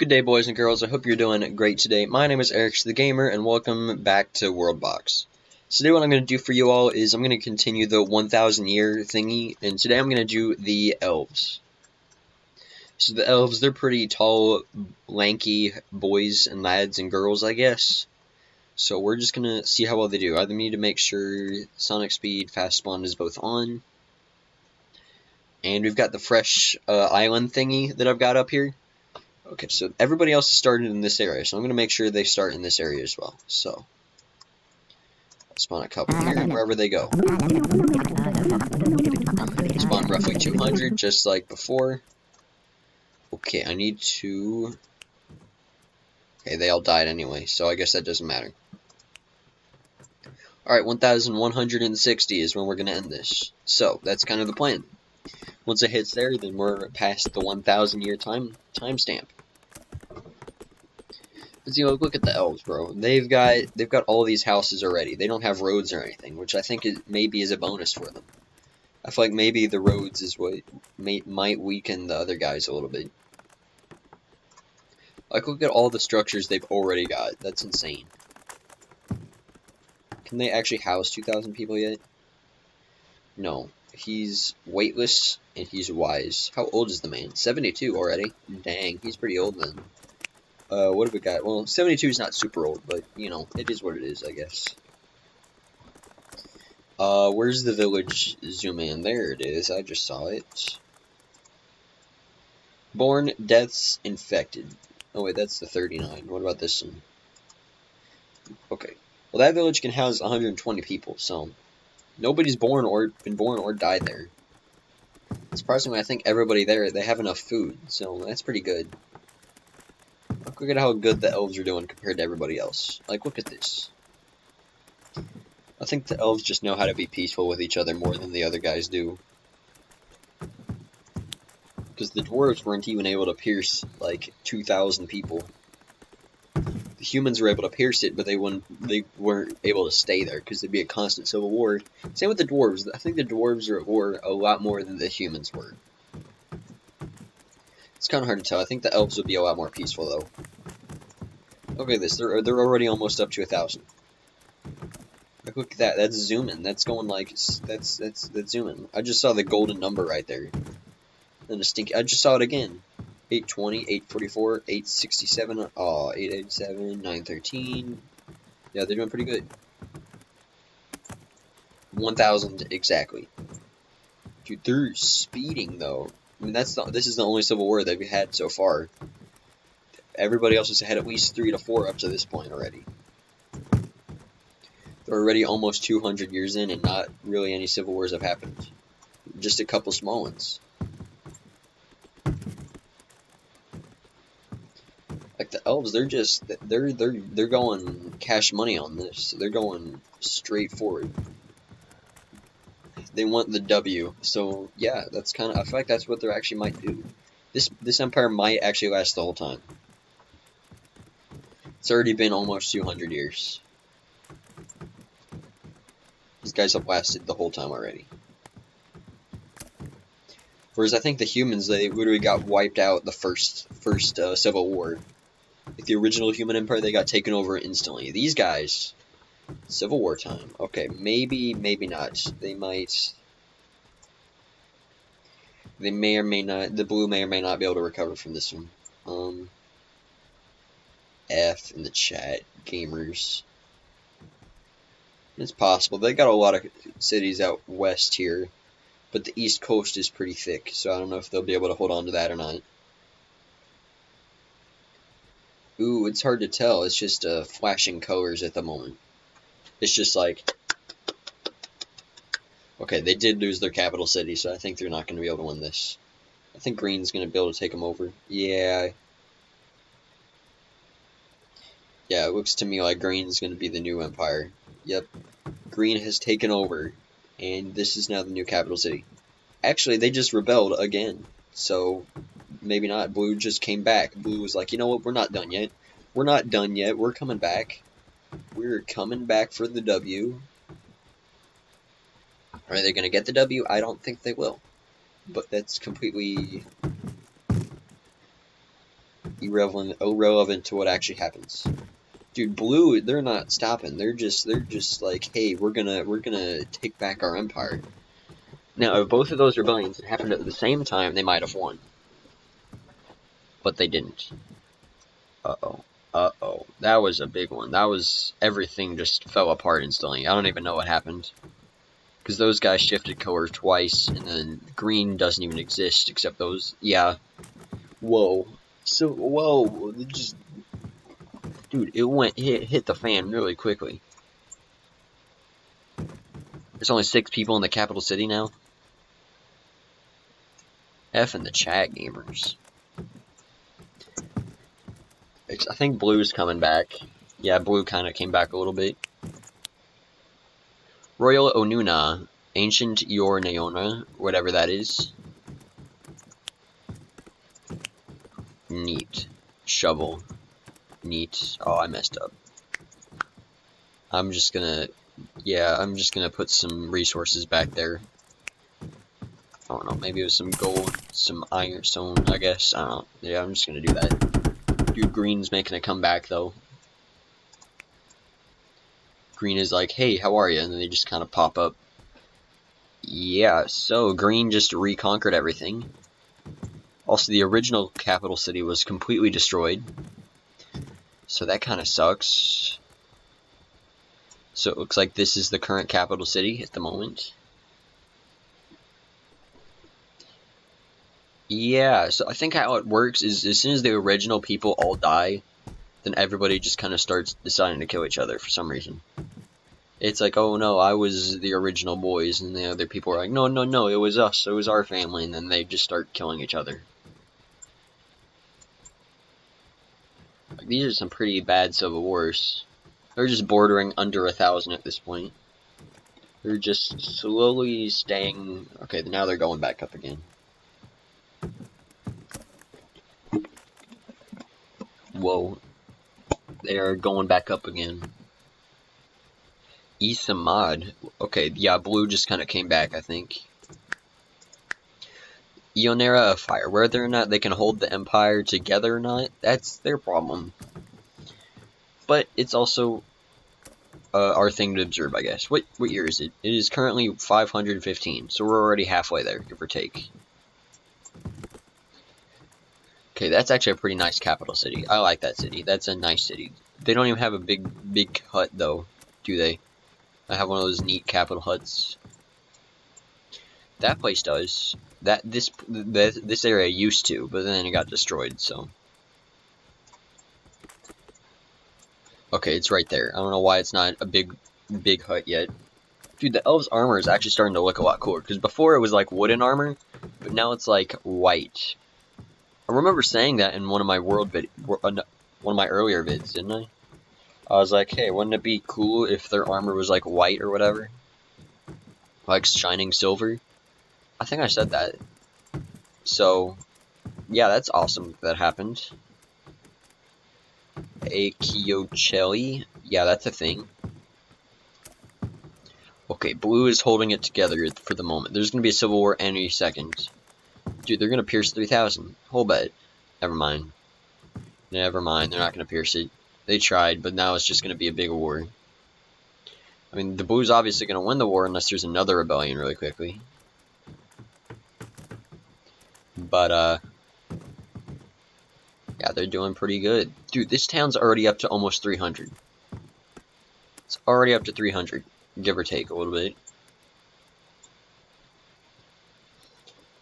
Good day, boys and girls. I hope you're doing great today. My name is Eric the Gamer, and welcome back to Worldbox. So today what I'm going to do for you all is I'm going to continue the 1,000 year thingy, and today I'm going to do the elves. So the elves, they're pretty tall, lanky boys and lads and girls, I guess. So we're just going to see how well they do. Either need to make sure sonic speed, fast spawn is both on. And we've got the fresh island thingy that I've got up here. Okay, so everybody else is starting in this area, so I'm going to make sure they start in this area as well. So, spawn a couple here, wherever they go. Spawn roughly 200, just like before. Okay, I need to... Okay, they all died anyway, so I guess that doesn't matter. Alright, 1,160 is when we're going to end this. So, that's kind of the plan. Once it hits there, then we're past the 1,000 year timestamp. But see, look at the elves, bro. They've got all these houses already. They don't have roads or anything, which I think maybe is a bonus for them. I feel like maybe the roads is what might weaken the other guys a little bit. Like, look at all the structures they've already got. That's insane. Can they actually house 2,000 people yet? No. He's weightless and he's wise. How old is the man? 72 already? Dang, he's pretty old then. What have we got? Well, 72 is not super old, but, you know, it is what it is, I guess. Where's the village? Zoom in. There it is. I just saw it. Born, deaths, infected. Oh, wait, that's the 39. What about this one? Okay. Well, that village can house 120 people, so nobody's been born or died there. Surprisingly, I think everybody there, they have enough food, so that's pretty good. Look at how good the elves are doing compared to everybody else. Like, look at this. I think the elves just know how to be peaceful with each other more than the other guys do. Because the dwarves weren't even able to pierce, like, 2,000 people. The humans were able to pierce it, but they weren't able to stay there, because there'd be a constant civil war. Same with the dwarves. I think the dwarves are at war a lot more than the humans were. It's kind of hard to tell. I think the elves would be a lot more peaceful, though. Look at this. They're already almost up to 1,000. Like, look at that. That's zooming. That's going like that's zooming. I just saw the golden number right there. And I just saw it again. 820, 844, 867, 887, 913. Yeah, they're doing pretty good. 1,000 exactly. Dude, they're speeding though. I mean, this is the only civil war that we've had so far. Everybody else has had at least 3 to 4 up to this point already. They're already almost 200 years in, and not really any civil wars have happened. Just a couple small ones. Like the elves, they're going cash money on this. They're going straight forward. They want the W, so yeah, that's kind of. I feel like that's what they actually might do. This empire might actually last the whole time. It's already been almost 200 years. These guys have lasted the whole time already. Whereas I think the humans, they literally got wiped out the first Civil War. Like the original human empire, they got taken over instantly. These guys, Civil War time. Okay, maybe not. They may or may not. The blue may or may not be able to recover from this one. F in the chat, gamers. It's possible. They got a lot of cities out west here, but the east coast is pretty thick, so I don't know if they'll be able to hold on to that or not. Ooh, it's hard to tell. It's just flashing colors at the moment. It's just like... Okay, they did lose their capital city, so I think they're not going to be able to win this. I think green's going to be able to take them over. Yeah. Yeah, it looks to me like green's going to be the new empire. Yep. Green has taken over, and this is now the new capital city. Actually, they just rebelled again, so maybe not. Blue just came back. Blue was like, you know what, we're not done yet. We're not done yet. We're coming back. We're coming back for the W. Are they going to get the W? I don't think they will. But that's completely irrelevant to what actually happens. Dude, blue, they're not stopping. They're just like, hey, we're gonna take back our empire. Now, if both of those rebellions had happened at the same time, they might have won. But they didn't. Uh-oh. Uh-oh. That was a big one. That was... everything just fell apart instantly. I don't even know what happened. Because those guys shifted color twice, and then green doesn't even exist, except those... yeah. Whoa. So, whoa. It just... dude, it hit the fan really quickly. There's only 6 people in the capital city now. F in the chat, gamers. I think blue's coming back. Yeah, blue kind of came back a little bit. Royal Onuna, Ancient Yor Neona, whatever that is. Neat. Shovel. Neat. Oh, I messed up. I'm just gonna put some resources back there. I don't know, maybe it was some gold, some iron stones, I guess. I don't know. Yeah, I'm just gonna do that. Dude, green's making a comeback, though. Green is like, hey, how are you? And then they just kind of pop up. Yeah, so green just reconquered everything. Also, the original capital city was completely destroyed. So that kind of sucks. So it looks like this is the current capital city at the moment. Yeah, so I think how it works is as soon as the original people all die, then everybody just kind of starts deciding to kill each other for some reason. It's like, oh no, I was the original boys, and the other people are like, no, no, no, it was us, it was our family, and then they just start killing each other. Like, these are some pretty bad civil wars. They're just bordering under 1,000 at this point. They're just slowly staying... okay, now they're going back up again. Whoa. They are going back up again. Isamad. Okay, yeah, blue just kind of came back, I think. Ionera of Fire. Whether or not they can hold the Empire together or not, that's their problem. But it's also our thing to observe, I guess. What year is it? It is currently 515, so we're already halfway there, give or take. Okay, that's actually a pretty nice capital city. I like that city. That's a nice city. They don't even have a big hut, though, do they? I have one of those neat capital huts. That place does. This area used to, but then it got destroyed, so. Okay, it's right there. I don't know why it's not a big hut yet. Dude, the elves' armor is actually starting to look a lot cooler, because before it was like wooden armor, but now it's like white. I remember saying that in one of my one of my earlier vids, didn't I? I was like, hey, wouldn't it be cool if their armor was like white or whatever? Like shining silver? I think I said that. So, yeah, that's awesome that happened. A Kyocheli? Yeah, that's a thing. Okay, blue is holding it together for the moment. There's gonna be a civil war any second. Dude, they're gonna pierce 3,000. Whole bet. Never mind. Never mind, they're not gonna pierce it. They tried, but now it's just gonna be a big war. I mean, the blue's obviously gonna win the war unless there's another rebellion really quickly. But, yeah, they're doing pretty good. Dude, this town's already up to almost 300. It's already up to 300, give or take a little bit.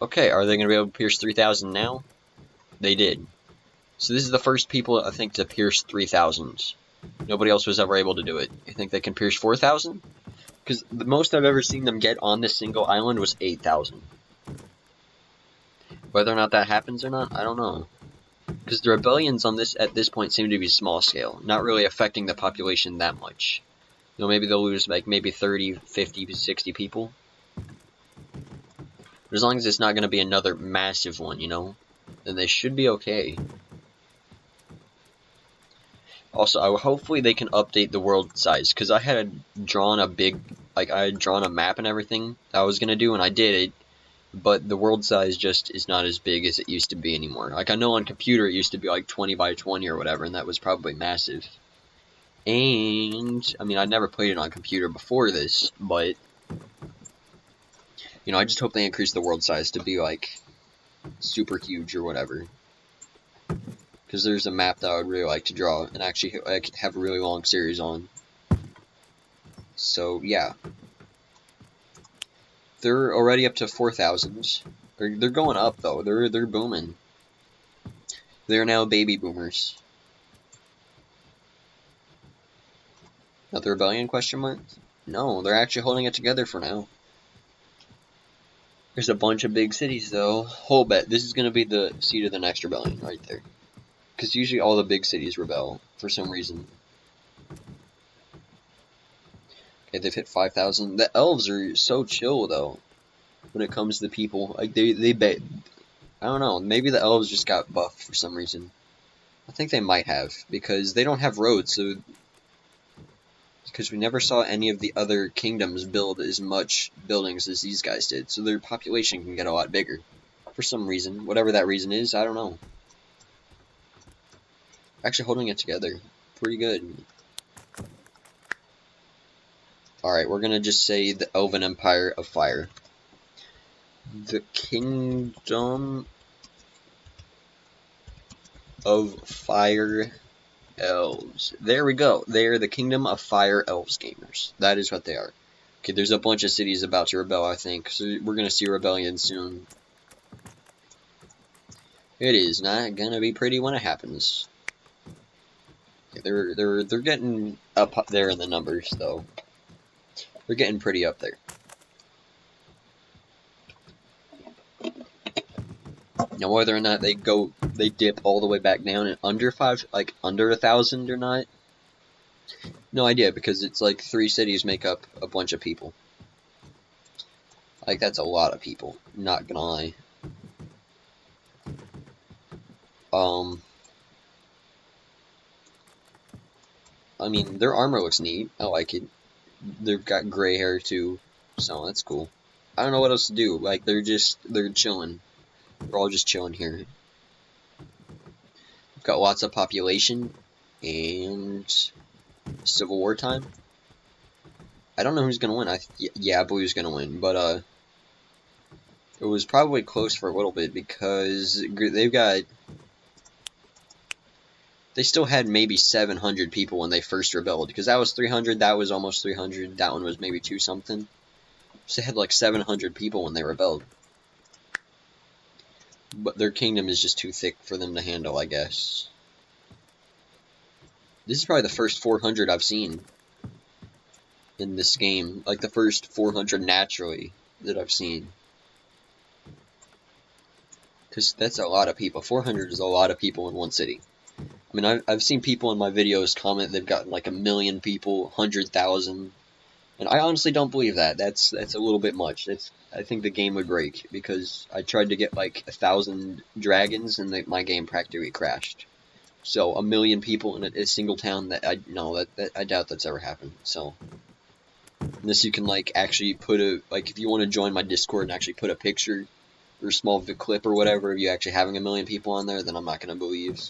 Okay, are they going to be able to pierce 3,000 now? They did. So this is the first people, I think, to pierce 3,000. Nobody else was ever able to do it. You think they can pierce 4,000? Because the most I've ever seen them get on this single island was 8,000. Whether or not that happens or not, I don't know. Because the rebellions on this at this point seem to be small scale, not really affecting the population that much. You know, maybe they'll lose like maybe 30, 50, 60 people. But as long as it's not going to be another massive one, you know, then they should be okay. Also, hopefully they can update the world size, because I had drawn a big, like I had drawn a map and everything I was going to do, and I did it. but the world size just is not as big as it used to be anymore. Like, I know on computer it used to be like 20 by 20 or whatever, and that was probably massive. And, I mean, I'd never played it on computer before this, but, you know, I just hope they increase the world size to be, like, super huge or whatever. Because there's a map that I would really like to draw and actually like, have a really long series on. So, yeah. They're already up to 4,000. They're going up, though. They're booming. They're now baby boomers. Not the rebellion, question mark? No, they're actually holding it together for now. There's a bunch of big cities, though. Whole bet. This is going to be the seat of the next rebellion right there. Because usually all the big cities rebel for some reason. Okay, they've hit 5,000. The elves are so chill, though, when it comes to people. Like, I don't know. Maybe the elves just got buffed for some reason. I think they might have, because they don't have roads, so... Because we never saw any of the other kingdoms build as much buildings as these guys did, so their population can get a lot bigger. For some reason. Whatever that reason is, I don't know. Actually holding it together. Pretty good. Alright, we're gonna just say the Elven Empire of Fire. The Kingdom of Fire Elves. There we go. They're the Kingdom of Fire Elves gamers. That is what they are. Okay, there's a bunch of cities about to rebel, I think. So we're gonna see a rebellion soon. It is not gonna be pretty when it happens. Okay, they're getting up there in the numbers, though. They're getting pretty up there. Now, whether or not they dip all the way back down and under under 1,000 or not, no idea, because it's like 3 cities make up a bunch of people. Like, that's a lot of people, not gonna lie. I mean, their armor looks neat. I like it. They've got gray hair, too, so that's cool. I don't know what else to do. Like, they're chilling. They're all just chilling here. We've got lots of population, and Civil War time. I don't know who's gonna win. Yeah, Blue's gonna win, but it was probably close for a little bit because they still had maybe 700 people when they first rebelled, because that was 300, that was almost 300, that one was maybe 2 something. So they had like 700 people when they rebelled. But their kingdom is just too thick for them to handle, I guess. This is probably the first 400 I've seen in this game. Like, the first 400 naturally that I've seen. Because that's a lot of people. 400 is a lot of people in one city. I mean, I've seen people in my videos comment they've gotten like 1 million people, 100,000. And I honestly don't believe that. That's a little bit much. I think the game would break, because I tried to get like 1,000 dragons and my game practically crashed. So 1 million people in a single town, I doubt that's ever happened. So unless you can like actually if you want to join my Discord and actually put a picture or a small clip or whatever of you actually having 1 million people on there, then I'm not gonna believe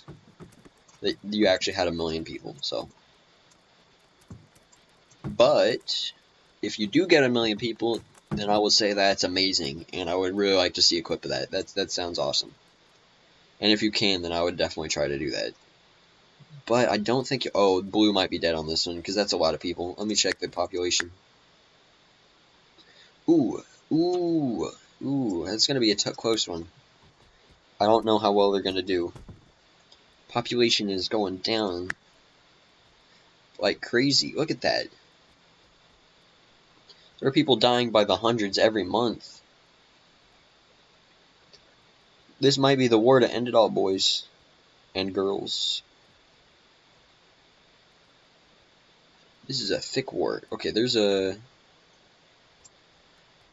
that you actually had 1 million people. So, but if you do get 1 million people, then I would say that's amazing, and I would really like to see a clip of that. That sounds awesome. And if you can, then I would definitely try to do that. But I don't think... Oh, Blue might be dead on this one, because that's a lot of people. Let me check the population. Ooh, that's going to be a close one. I don't know how well they're going to do. Population is going down like crazy. Look at that. There are people dying by the hundreds every month. This might be the war to end it all, boys and girls. This is a thick war. Okay,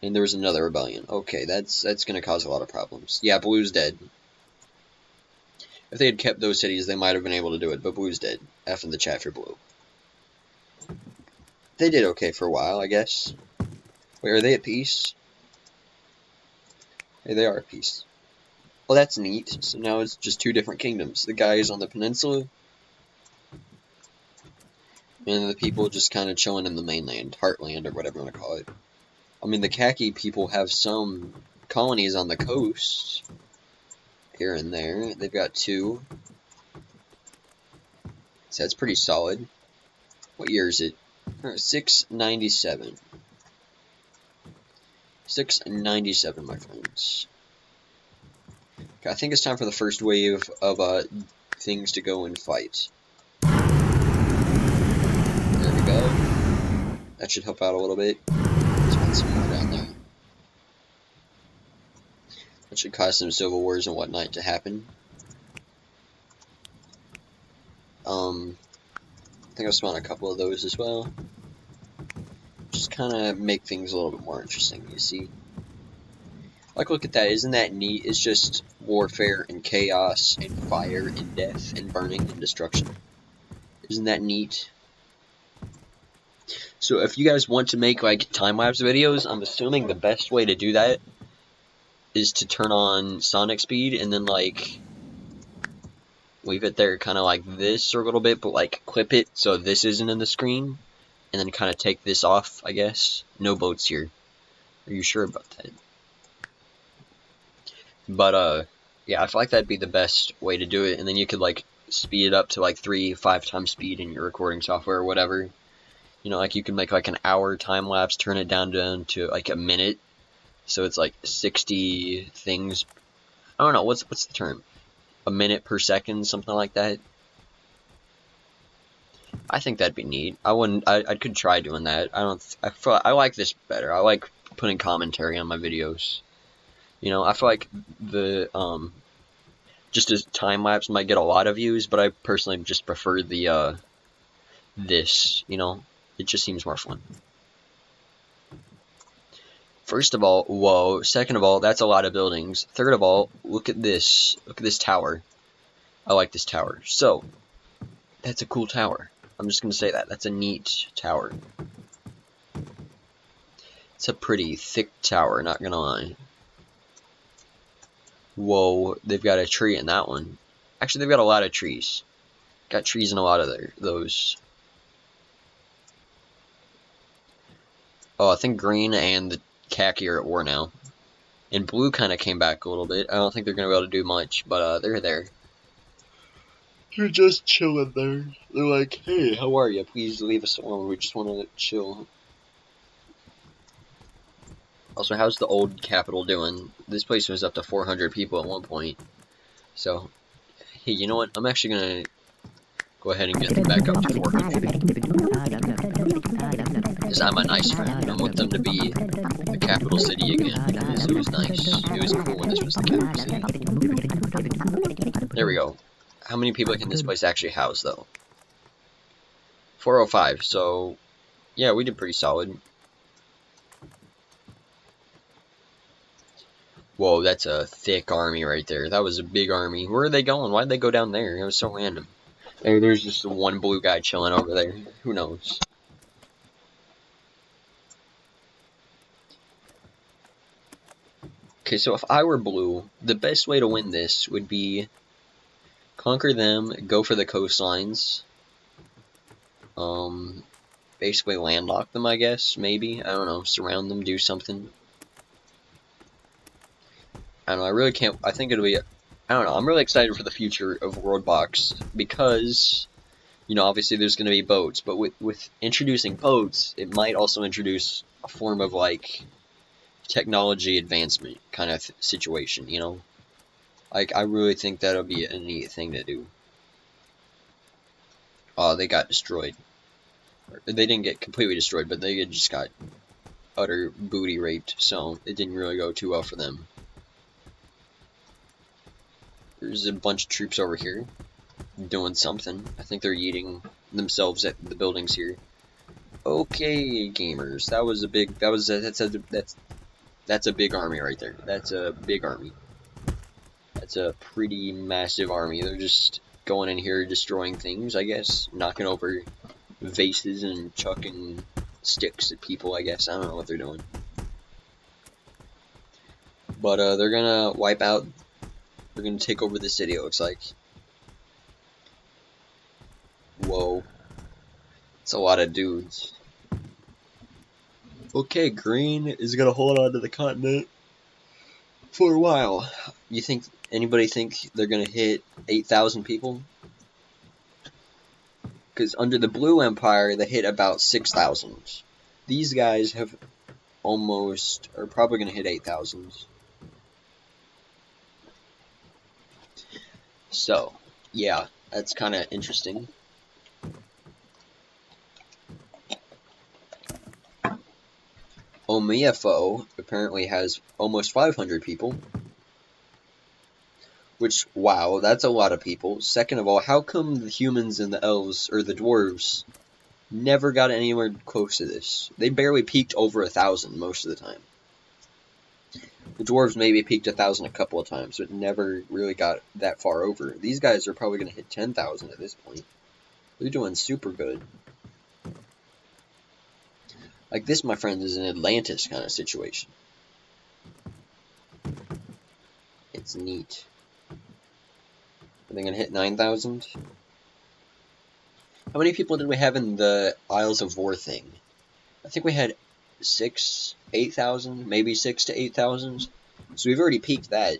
and there's another rebellion. Okay, that's gonna cause a lot of problems. Yeah, Blue's dead. If they had kept those cities, they might have been able to do it, but Blue's dead. F in the chat for Blue. They did okay for a while, I guess. Wait, are they at peace? Hey, they are at peace. Well, that's neat. So now it's just two different kingdoms. The guys on the peninsula, and the people just kind of chilling in the mainland, heartland, or whatever you want to call it. I mean, the khaki people have some colonies on the coast, here and there. They've got 2. So that's pretty solid. What year is it? 697. 697, my friends. Okay, I think it's time for the first wave of things to go and fight. There we go. That should help out a little bit. Let's put some more down there. That should cause some civil wars and whatnot to happen. I think I'll spawn a couple of those as well. Just kind of make things a little bit more interesting, you see. Like, look at that. Isn't that neat? It's just warfare and chaos and fire and death and burning and destruction. Isn't that neat? So if you guys want to make, like, time-lapse videos, I'm assuming the best way to do that is to turn on Sonic Speed and then, like, leave it there kind of like this for a little bit, but, like, clip it so this isn't in the screen. And then kind of take this off, I guess. No boats here. Are you sure about that? But, yeah, I feel like that'd be the best way to do it. And then you could, like, speed it up to, like, 3-5 times speed in your recording software or whatever. You know, like, you can make, like, an hour time-lapse, turn it down to, like, a minute. So it's, like, 60 things. I don't know, what's the term? A minute per second, something like that? I think that'd be neat. I could try doing that. I like this better. I like putting commentary on my videos. You know, I feel like the, just as time-lapse might get a lot of views, but I personally just prefer the, this, you know? It just seems more fun. First of all, whoa. Second of all, that's a lot of buildings. Third of all, look at this. Look at this tower. I like this tower. So, that's a cool tower. I'm just going to say that. That's a neat tower. It's a pretty thick tower, not going to lie. Whoa, they've got a tree in that one. Actually, they've got a lot of trees. Got trees in a lot of those. Oh, I think green and the khaki are at war now. And blue kind of came back a little bit. I don't think they're going to be able to do much, but they're there. They're just chilling there. They're like, hey, how are you? Please leave us alone. We just want to chill. Also, how's the old capital doing? This place was up to 400 people at one point. So, hey, you know what? I'm actually going to go ahead and get them back up to 400. Because I'm a nice friend. I want them to be the capital city again. Because it was nice. It was cool when this was the capital city. There we go. How many people can this place actually house, though? 405, so yeah, we did pretty solid. Whoa, that's a thick army right there. That was a big army. Where are they going? Why'd they go down there? It was so random. There's just one blue guy chilling over there. Who knows? Okay, so if I were blue, the best way to win this would be conquer them, go for the coastlines, basically landlock them, I guess, maybe, I don't know, surround them, do something. I don't know, I really can't, I think it'll be, I don't know, I'm really excited for the future of Worldbox, because, you know, obviously there's going to be boats, but with introducing boats, it might also introduce a form of, like, technology advancement kind of situation, you know? Like, I really think that'll be a neat thing to do. Oh, they got destroyed. They didn't get completely destroyed, but they just got utter booty raped, so it didn't really go too well for them. There's a bunch of troops over here doing something. I think they're eating themselves at the buildings here. Okay, gamers, that's a big army right there. That's a big army. That's a pretty massive army. They're just going in here destroying things, I guess. Knocking over vases and chucking sticks at people, I guess. I don't know what they're doing. But they're gonna wipe out. They're gonna take over the city. It looks like. Whoa, it's a lot of dudes. Okay, green is gonna hold on to the continent for a while. You think anybody think they're gonna hit 8,000 people? Because under the blue empire, they hit about 6,000. These guys have are probably gonna hit 8,000. So, yeah, that's kind of interesting. Omiafo apparently has almost 500 people. Which, wow, that's a lot of people. Second of all, how come the humans and the elves, or the dwarves, never got anywhere close to this? They barely peaked over 1,000 most of the time. The dwarves maybe peaked 1,000 a couple of times, but never really got that far over. These guys are probably going to hit 10,000 at this point. They're doing super good. Like this, my friends, is an Atlantis kind of situation. It's neat. Are they going to hit 9,000? How many people did we have in the Isles of War thing? I think we had 8,000, maybe 6 to 8,000. So we've already peaked that,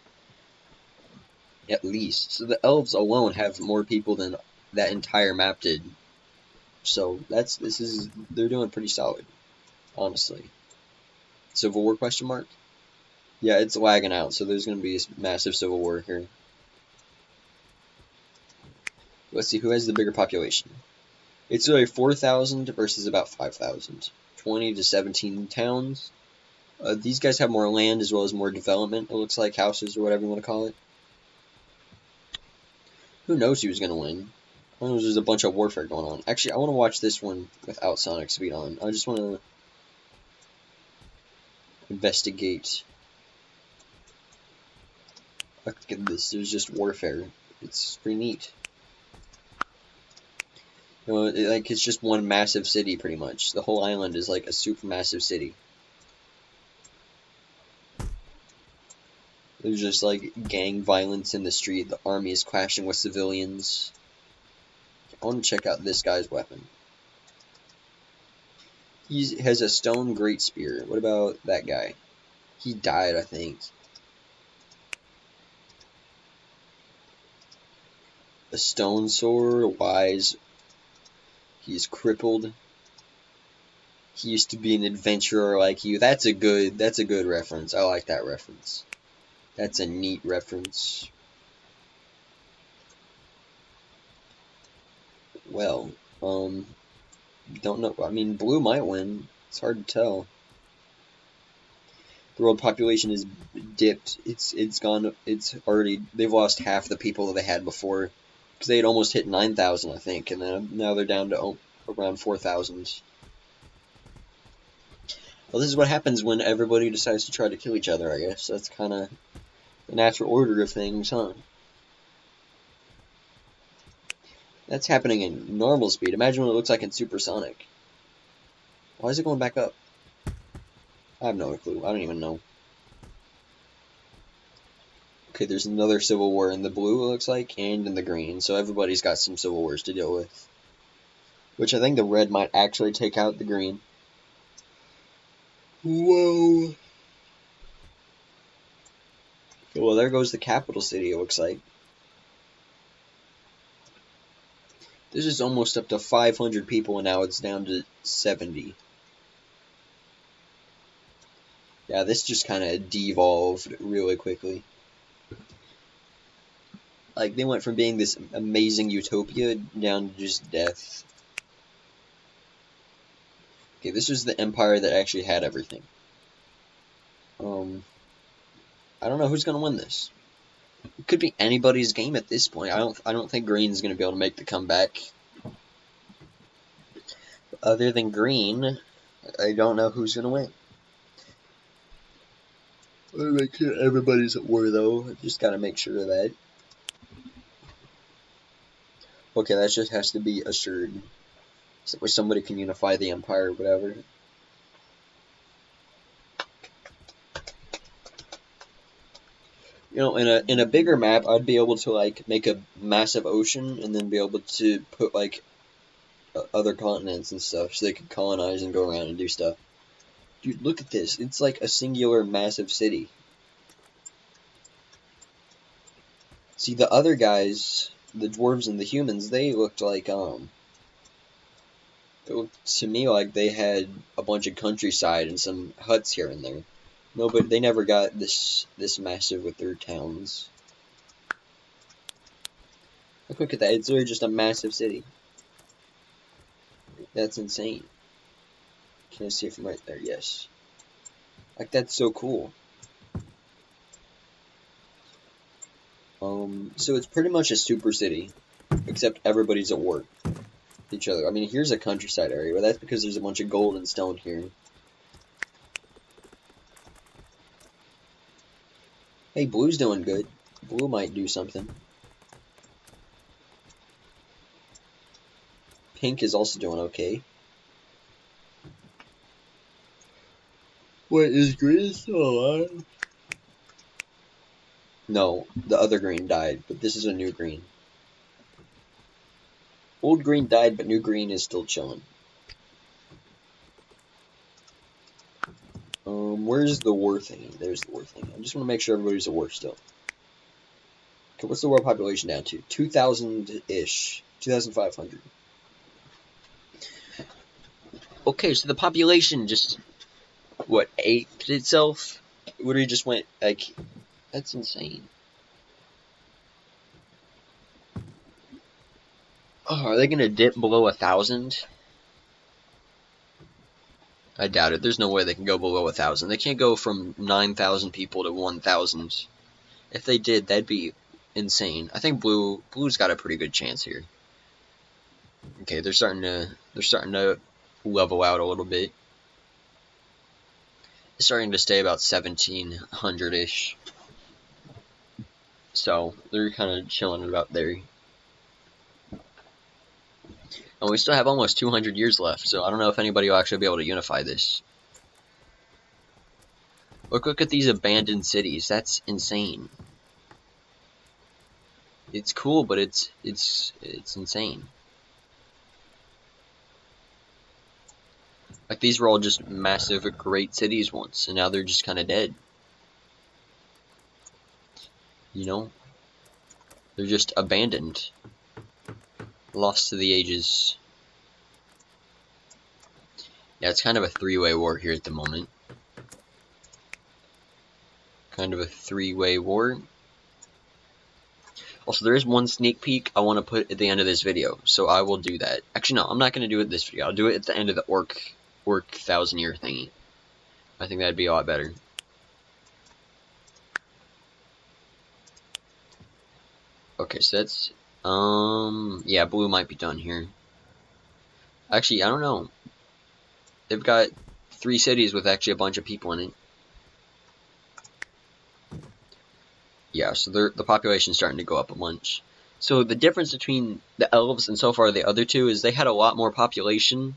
at least. So the elves alone have more people than that entire map did. So they're doing pretty solid, honestly. Civil War question mark? Yeah, it's lagging out, so there's going to be a massive civil war here. Let's see, who has the bigger population? It's really 4,000 versus about 5,000. 20 to 17 towns. These guys have more land as well as more development, it looks like, houses or whatever you want to call it. Who knows who's going to win? I know there's a bunch of warfare going on. Actually, I want to watch this one without Sonic Speed on. I just want to investigate. Look at this, there's just warfare. It's pretty neat. You know, it's just one massive city, pretty much. The whole island is like a super massive city. There's just like gang violence in the street. The army is clashing with civilians. I want to check out this guy's weapon. He has a stone great spear. What about that guy? He died, I think. A stone sword, wise. He's crippled. He used to be an adventurer like you. That's a good reference. I like that reference. That's a neat reference. Well, don't know. I mean, blue might win. It's hard to tell. The world population is dipped. It's gone. It's already. They've lost half the people that they had before, because they had almost hit 9,000, I think, and then now they're down to around 4,000. Well, this is what happens when everybody decides to try to kill each other, I guess. That's kind of the natural order of things, huh? That's happening in normal speed. Imagine what it looks like in supersonic. Why is it going back up? I have no clue. I don't even know. Okay, there's another civil war in the blue, it looks like, and in the green. So everybody's got some civil wars to deal with. Which I think the red might actually take out the green. Whoa. Okay, well, there goes the capital city, it looks like. This is almost up to 500 people, and now it's down to 70. Yeah, this just kind of devolved really quickly. Like, they went from being this amazing utopia down to just death. Okay, this was the empire that actually had everything. I don't know who's gonna win this. It could be anybody's game at this point. I don't think Green's gonna be able to make the comeback. Other than Green, I don't know who's gonna win. I want to make sure everybody's at war, though. I just gotta make sure of that. Okay, that just has to be assured. So where somebody can unify the empire or whatever. You know, in a bigger map, I'd be able to like make a massive ocean and then be able to put like other continents and stuff, so they could colonize and go around and do stuff. Dude, look at this. It's like a singular massive city. See, the other guys, the dwarves and the humans, they looked like it looked to me like they had a bunch of countryside and some huts here and there. No, but they never got this massive with their towns. Look at that. It's literally just a massive city. That's insane. Can I see it from right there? Yes. Like, that's so cool. So it's pretty much a super city, except everybody's at war with each other. I mean, here's a countryside area, but that's because there's a bunch of gold and stone here. Hey, blue's doing good. Blue might do something. Pink is also doing okay. Wait, is green still alive? No, the other green died, but this is a new green. Old green died, but new green is still chilling. Where's the war thing? There's the war thing. I just want to make sure everybody's at war still. Okay, what's the world population down to? 2,000-ish. 2,500. Okay, so the population just, what, aped itself? Literally just went, like, that's insane. Oh, are they gonna dip below 1,000? I doubt it. There's no way they can go below 1,000. They can't go from 9,000 people to 1,000. If they did, that'd be insane. I think blue's got a pretty good chance here. Okay, they're starting to level out a little bit. It's starting to stay about 1,700-ish. So they're kind of chilling about there. And we still have almost 200 years left, so I don't know if anybody will actually be able to unify this. Look at these abandoned cities. That's insane. It's cool, but it's insane. Like, these were all just massive, great cities once, and now they're just kind of dead. You know? They're just abandoned. Lost to the ages. Yeah, it's kind of a three-way war here at the moment. Kind of a three-way war. Also, there is one sneak peek I want to put at the end of this video, so I will do that. Actually, no, I'm not going to do it this video. I'll do it at the end of the Orc 1,000-year thingy. I think that'd be a lot better. Okay, so that's, yeah, blue might be done here. Actually, I don't know. They've got 3 cities with actually a bunch of people in it. Yeah, so the population's starting to go up a bunch. So the difference between the elves and so far the other two is they had a lot more population,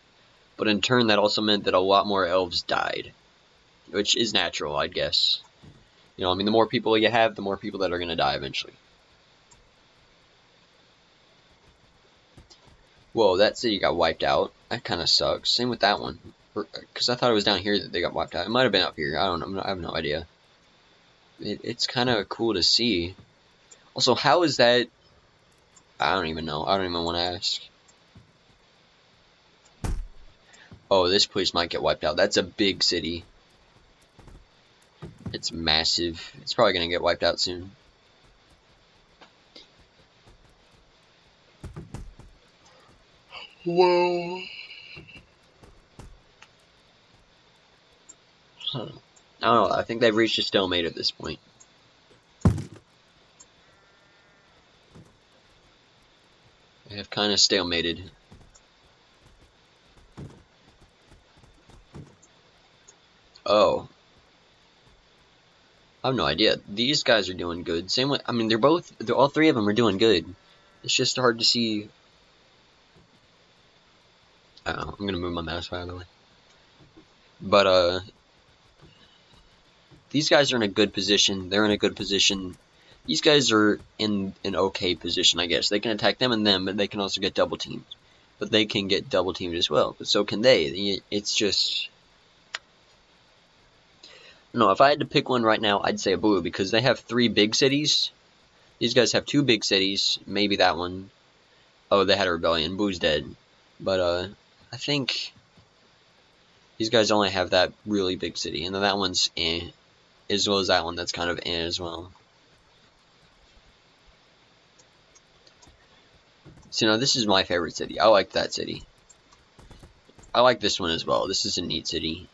but in turn that also meant that a lot more elves died. Which is natural, I guess. You know, I mean, the more people you have, the more people that are going to die eventually. Whoa, that city got wiped out. That kind of sucks. Same with that one. Because I thought it was down here that they got wiped out. It might have been up here. I don't know. I have no idea. It's kind of cool to see. Also, how is that? I don't even know. I don't even want to ask. Oh, this place might get wiped out. That's a big city. It's massive. It's probably going to get wiped out soon. Whoa. Huh. I don't know. I think they've reached a stalemate at this point. They have kind of stalemated. Oh. I have no idea. These guys are doing good. Same with, I mean, all 3 of them are doing good. It's just hard to see. I don't know. I'm gonna move my mouse by the way. But these guys are in a good position. They're in a good position. These guys are in an okay position, I guess. They can attack them and them, but they can also get double teamed. But they can get double teamed as well, but so can they. It's just... No, if I had to pick one right now, I'd say a blue, because they have 3 big cities. These guys have 2 big cities, maybe that one. Oh, they had a rebellion. Blue's dead. But, I think these guys only have that really big city, and then that one's eh, as well as that one that's kind of eh as well. So, now this is my favorite city. I like that city. I like this one as well. This is a neat city.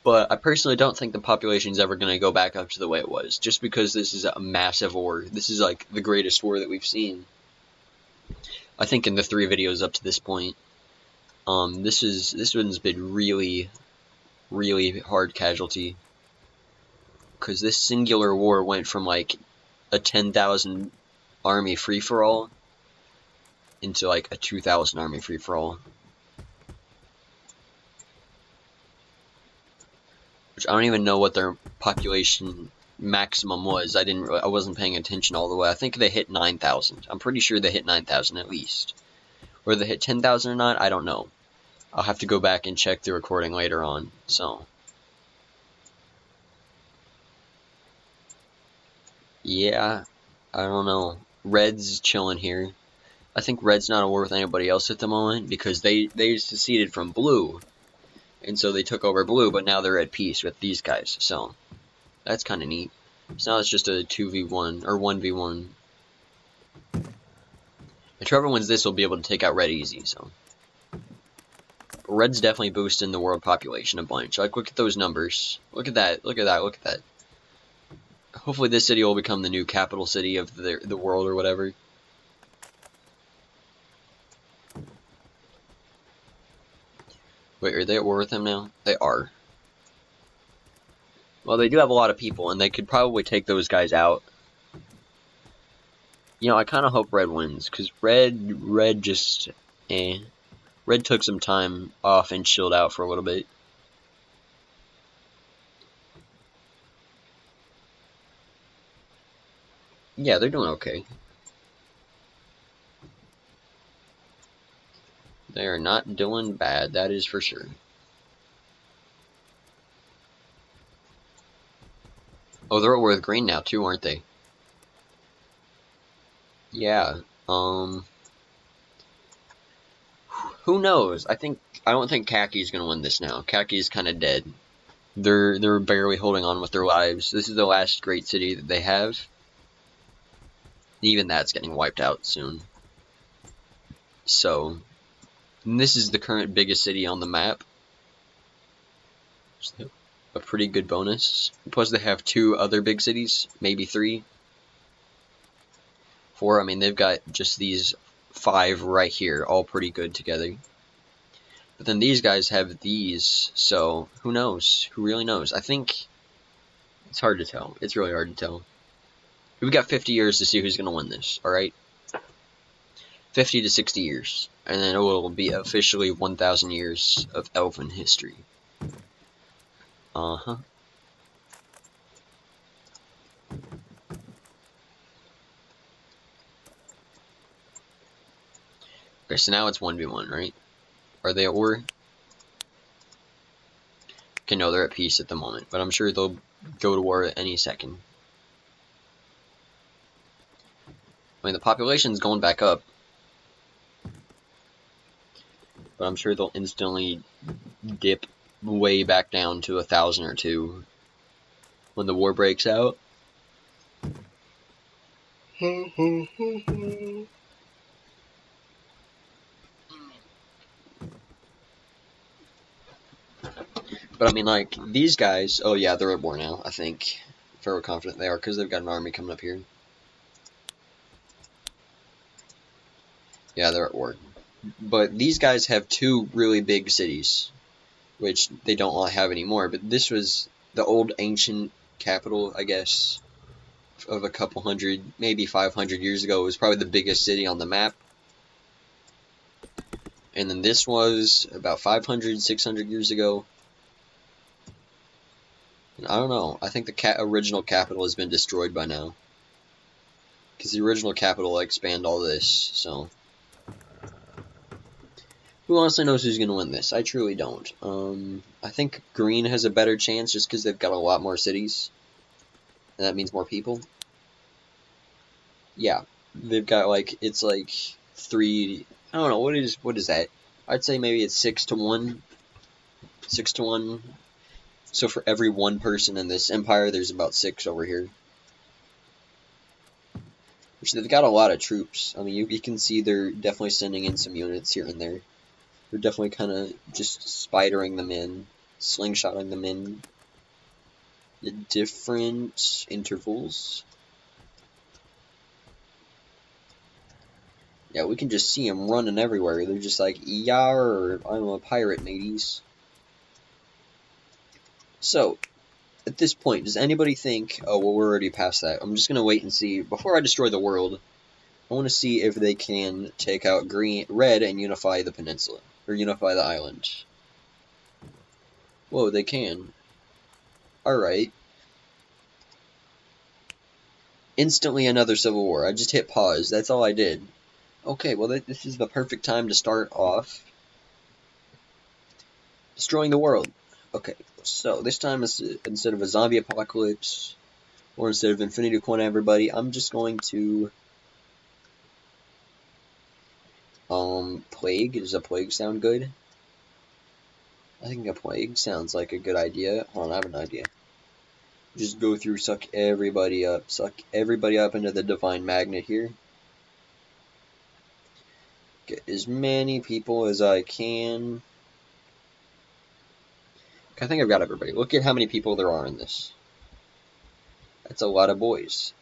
But I personally don't think the population is ever going to go back up to the way it was, just because this is a massive war. This is like the greatest war that we've seen, I think, in the 3 videos up to this point. This one's been really, really hard casualty, because this singular war went from like a 10,000 army free-for-all into like a 2,000 army free-for-all. Which I don't even know what their population maximum was. I wasn't paying attention all the way. I think they hit 9,000. I'm pretty sure they hit 9,000 at least. Whether they hit 10,000 or not, I don't know. I'll have to go back and check the recording later on. So, yeah, I don't know. Red's chilling here. I think Red's not at war with anybody else at the moment, because they seceded from Blue. And so they took over Blue, but now they're at peace with these guys. So that's kind of neat. So now it's just a 2v1 or 1v1. If whoever wins this will be able to take out Red easy. So Red's definitely boosting the world population a bunch. Like, look at those numbers. Look at that. Look at that. Look at that. Hopefully this city will become the new capital city of the world or whatever. Wait, are they at war with him now? They are. Well, they do have a lot of people, and they could probably take those guys out. You know, I kind of hope Red wins, because Red just, eh. Red took some time off and chilled out for a little bit. Yeah, they're doing okay. They are not doing bad, that is for sure. Oh, they're at war with green now too, aren't they? Yeah. Who knows? I don't think Kaki's gonna win this now. Kaki's kind of dead. They're barely holding on with their lives. This is the last great city that they have. Even that's getting wiped out soon. So, this is the current biggest city on the map. A pretty good bonus. Plus they have 2 other big cities, maybe 3. 4, I mean, they've got just these 5 right here, all pretty good together. But then these guys have these, so who knows? Who really knows? I think it's hard to tell. It's really hard to tell. We've got 50 years to see who's going to win this, alright? 50 to 60 years. And then it will be officially 1,000 years of Elven history. Uh-huh. Okay, so now it's 1v1, right? Are they at war? Okay, no, they're at peace at the moment, but I'm sure they'll go to war at any second. I mean, the population's going back up, but I'm sure they'll instantly dip way back down to 1,000 or 2 when the war breaks out. But I mean, like, these guys, oh yeah, they're at war now, I think. Fairly confident they are, because they've got an army coming up here. Yeah, they're at war. But these guys have 2 really big cities, which they don't have anymore. But this was the old ancient capital, I guess, of a couple hundred, maybe 500 years ago. It was probably the biggest city on the map. And then this was about 500, 600 years ago. And I don't know. I think the original capital has been destroyed by now. Because the original capital like spanned all this, so. Who honestly knows who's going to win this? I truly don't. I think green has a better chance just because they've got a lot more cities. And that means more people. Yeah. They've got like, it's like 3, I don't know, what is that? I'd say maybe it's 6 to 1. 6 to 1. So for every one person in this empire, there's about 6 over here. Which they've got a lot of troops. I mean, you can see they're definitely sending in some units here and there. They're definitely kind of just spidering them in, slingshotting them in at different intervals. Yeah, we can just see them running everywhere. They're just like, yar, I'm a pirate, mateys. So, at this point, does anybody think, oh, well, we're already past that. I'm just going to wait and see. Before I destroy the world, I want to see if they can take out red and unify the peninsula. Or unify the island. Whoa, they can. Alright. Instantly another civil war. I just hit pause. That's all I did. Okay, well, this is the perfect time to start off destroying the world. Okay, so this time, instead of a zombie apocalypse, or instead of infinity coin everybody, I'm just going to plague. Does a plague sound good? I think a plague sounds like a good idea. Hold on, I have an idea. Just go through, suck everybody up into the divine magnet here. Get as many people as I can. I think I've got everybody. Look at how many people there are in this. That's a lot of boys.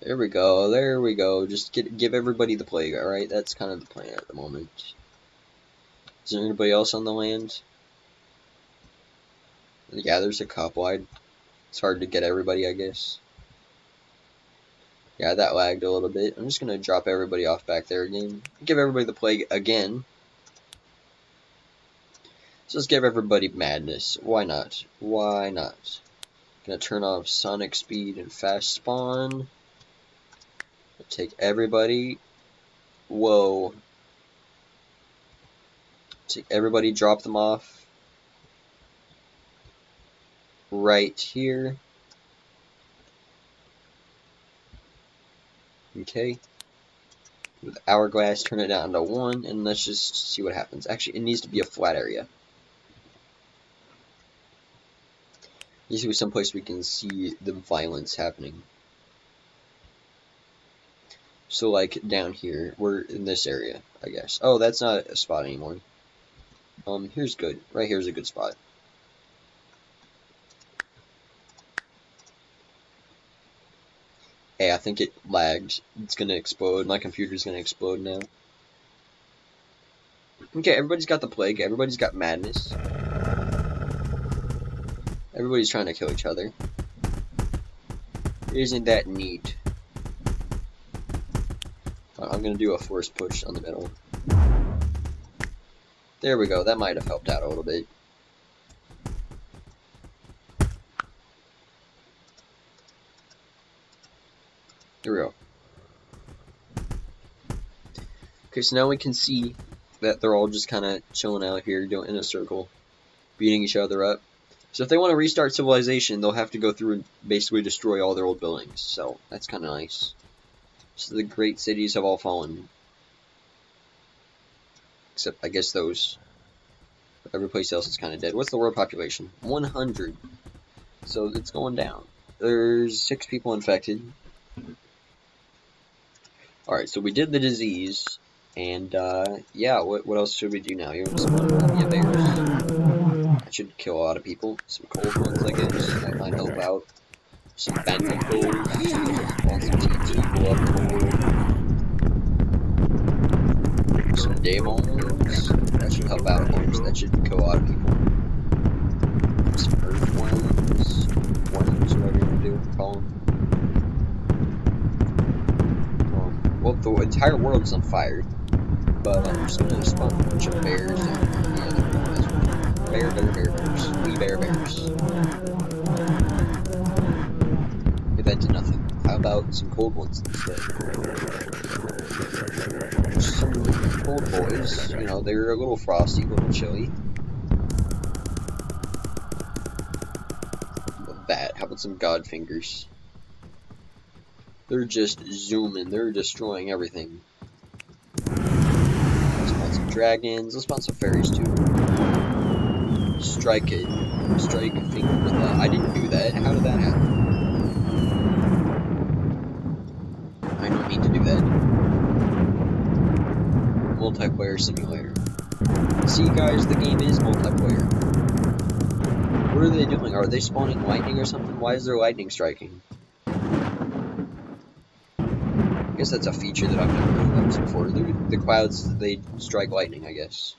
There we go, there we go. Just give everybody the plague, alright? That's kind of the plan at the moment. Is there anybody else on the land? Yeah, there's a couple. It's hard to get everybody, I guess. Yeah, that lagged a little bit. I'm just going to drop everybody off back there again. Give everybody the plague again. So let's give everybody madness. Why not? Why not? Gonna turn off sonic speed and fast spawn. Take everybody. Whoa. Take everybody, drop them off. Right here. Okay. With hourglass, turn it down to 1, and let's just see what happens. Actually, it needs to be a flat area. Needs to be someplace we can see the violence happening. So, like, down here, we're in this area, I guess. Oh, that's not a spot anymore. Here's good. Right here's a good spot. Hey, I think it lagged. It's gonna explode. My computer's gonna explode now. Okay, everybody's got the plague. Everybody's got madness. Everybody's trying to kill each other. Isn't that neat? I'm gonna do a force push on the middle. There we go. That might have helped out a little bit. Here we go. Okay, so now we can see that they're all just kind of chilling out here, doing in a circle, beating each other up. So if they want to restart civilization, they'll have to go through and basically destroy all their old buildings. So that's kind of nice. So the great cities have all fallen. Except, I guess, those. Every place else is kind of dead. What's the world population? 100. So it's going down. There's 6 people infected. Alright, so we did the disease. And, yeah, what else should we do now? You want to spawn army of bears? That should kill a lot of people. Some cold ones, I guess. That might help out. Some bandicles. All some TNT people up in the world. Some demons. That should help out a bunch. That should kill a lot of people. Some earthworms. Worms, whatever you want to do. Call them. the entire world's on fire. But I'm just gonna spawn a bunch of bears down here. Yeah, there we go. That's what we do. Bears. We bears. Okay, that did nothing. How about some cold ones instead? Some cold boys. You know, they're a little frosty, a little chilly. That. How about some god fingers? They're just zooming. They're destroying everything. Let's spawn some dragons. Let's spawn some fairies too. Strike it. Strike a finger with that. I didn't do that. How did that happen? I don't mean to do that. Multiplayer simulator. See, guys, the game is multiplayer. What are they doing? Are they spawning lightning or something? Why is there lightning striking? I guess that's a feature that I've never noticed before. The clouds, they strike lightning, I guess.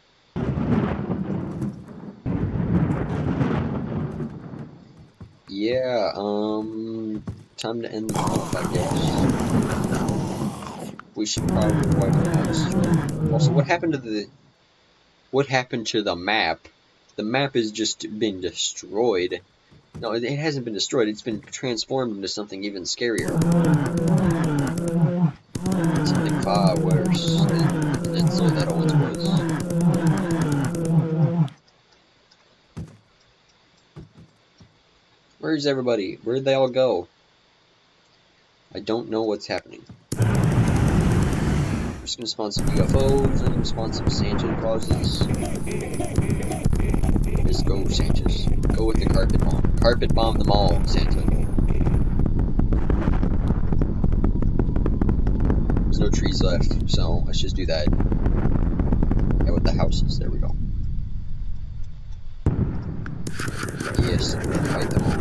Yeah, time to end the talk, I guess. We should probably wipe the house. Also, what happened to the map? The map has just been destroyed. No, it hasn't been destroyed. It's been transformed into something even scarier. Something far worse than so that always was. Where's everybody? Where'd they all go? I don't know what's happening. I'm just gonna spawn some UFOs. I'm gonna spawn some Santa Clauses. Let's go, Santas. Go with the carpet bomb. Carpet bomb them all, Santa. There's no trees left, so let's just do that. Yeah, with the houses. There we go. Yes, fight them all.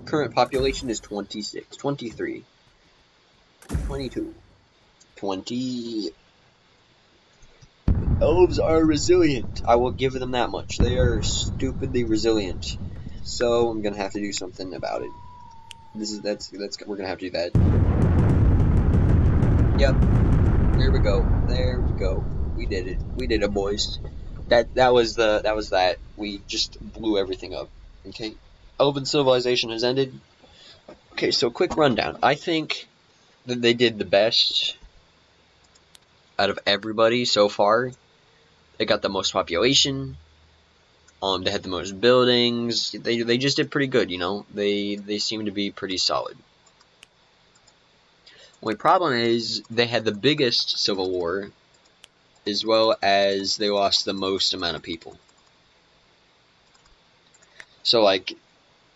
Current population is 26, 23, 22, 20. Elves are resilient. I will give them that much. They are stupidly resilient. So I'm gonna have to do something about it. We're gonna have to do that. Yep. There we go. There we go. We did it. We did it, boys. That was that. We just blew everything up. Okay. Elven civilization has ended. Okay, so quick rundown. I think that they did the best out of everybody so far. They got the most population. They had the most buildings. They just did pretty good, you know. They seem to be pretty solid. Only problem is they had the biggest civil war, as well as they lost the most amount of people. So like,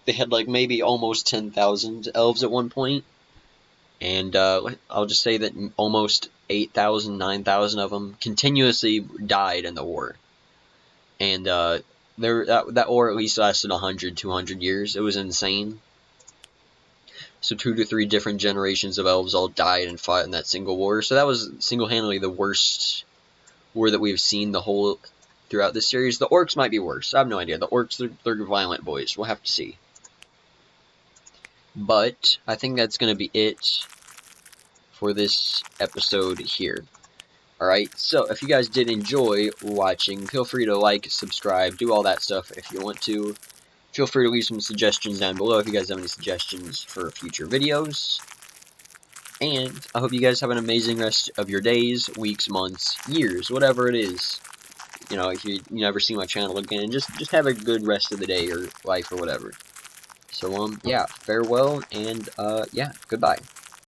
they had like maybe almost 10,000 elves at one point, and I'll just say that almost 8,000, 9,000 of them continuously died in the war. And that war at least lasted 100, 200 years. It was insane. So 2 to 3 different generations of elves all died and fought in that single war. So that was single-handedly the worst war that we've seen throughout this series. The orcs might be worse. I have no idea. The orcs, they're violent boys. We'll have to see. But I think that's going to be it for this episode here. Alright, so if you guys did enjoy watching, feel free to like, subscribe, do all that stuff if you want to. Feel free to leave some suggestions down below if you guys have any suggestions for future videos. And I hope you guys have an amazing rest of your days, weeks, months, years, whatever it is. You know, if you never see my channel again, just have a good rest of the day or life or whatever. So, yeah, farewell, and, yeah, goodbye.